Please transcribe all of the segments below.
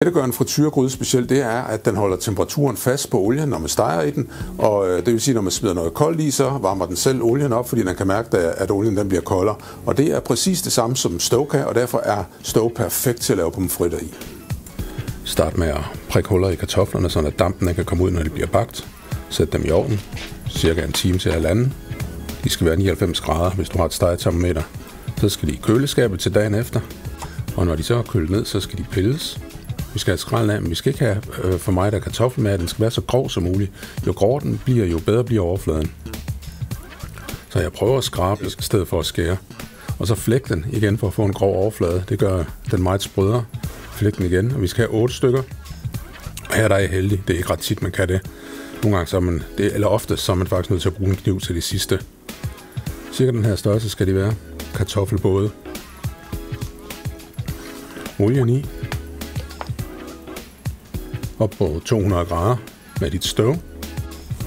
Det, der gør en frityregryde specielt, det er, at den holder temperaturen fast på olien, når man steger i den. Og det vil sige, når man smider noget koldt i, så varmer den selv olien op, fordi den kan mærke, at olien den bliver koldere. Og det er præcis det samme som stove kan, og derfor er stove perfekt til at lave pomfritter i. Start med at prikke huller i kartoflerne, så dampen kan komme ud, når de bliver bagt. Sæt dem i ovnen, cirka en time til halvanden. De skal være 99 grader, hvis du har et stegetermometer. Så skal de i køleskabet til dagen efter. Og når de så er kølet ned, så skal de pilles. Vi skal have skralden af, men vi skal ikke have for meget af kartoffel med, at den skal være så grov som muligt. Jo grovere den bliver, jo bedre bliver overfladen. Så jeg prøver at skrabe i stedet for at skære. Og så flæk den igen for at få en grov overflade. Det gør den meget sprødere. Flæk den igen, og vi skal have 8 stykker. Og her der er jeg heldig. Det er ikke ret tit, man kan det. Nogle gange så er man, eller ofte, så er man faktisk nødt til at bruge en kniv til det sidste. Cirka den her størrelse skal de være. Kartoffelbåde. Olien i. Op på 200 grader med dit stove.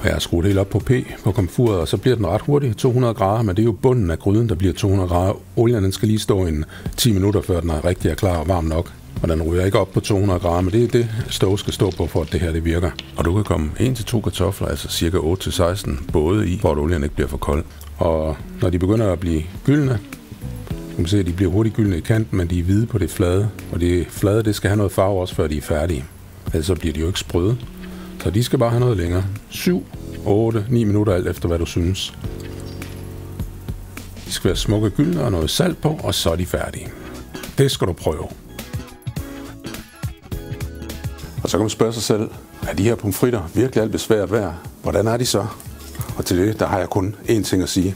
Og jeg har skruet helt op på P på komfuret, og så bliver den ret hurtigt 200 grader, men det er jo bunden af gryden, der bliver 200 grader. Olien den skal lige stå en 10 minutter, før den er rigtig klar og varm nok. Og den ryger ikke op på 200 grader, men det er det, stove skal stå på, for at det her det virker. Og du kan komme 1-2 kartofler, altså cirka 8-16 både i, for at olien ikke bliver for kold. Og når de begynder at blive gyldne, du kan se, at de bliver hurtigt gyldne i kanten, men de er hvide på det flade. Og det flade, det skal have noget farve også, før de er færdige. Ellers så bliver de jo ikke sprøde. Så de skal bare have noget længere. 7, 8, 9 minutter, alt efter hvad du synes. De skal være smukke gyldne og noget salt på, og så er de færdige. Det skal du prøve. Og så kan man spørge sig selv, er de her pomfritter virkelig alt besværet værd? Hvordan er de så? Og til det, der har jeg kun én ting at sige.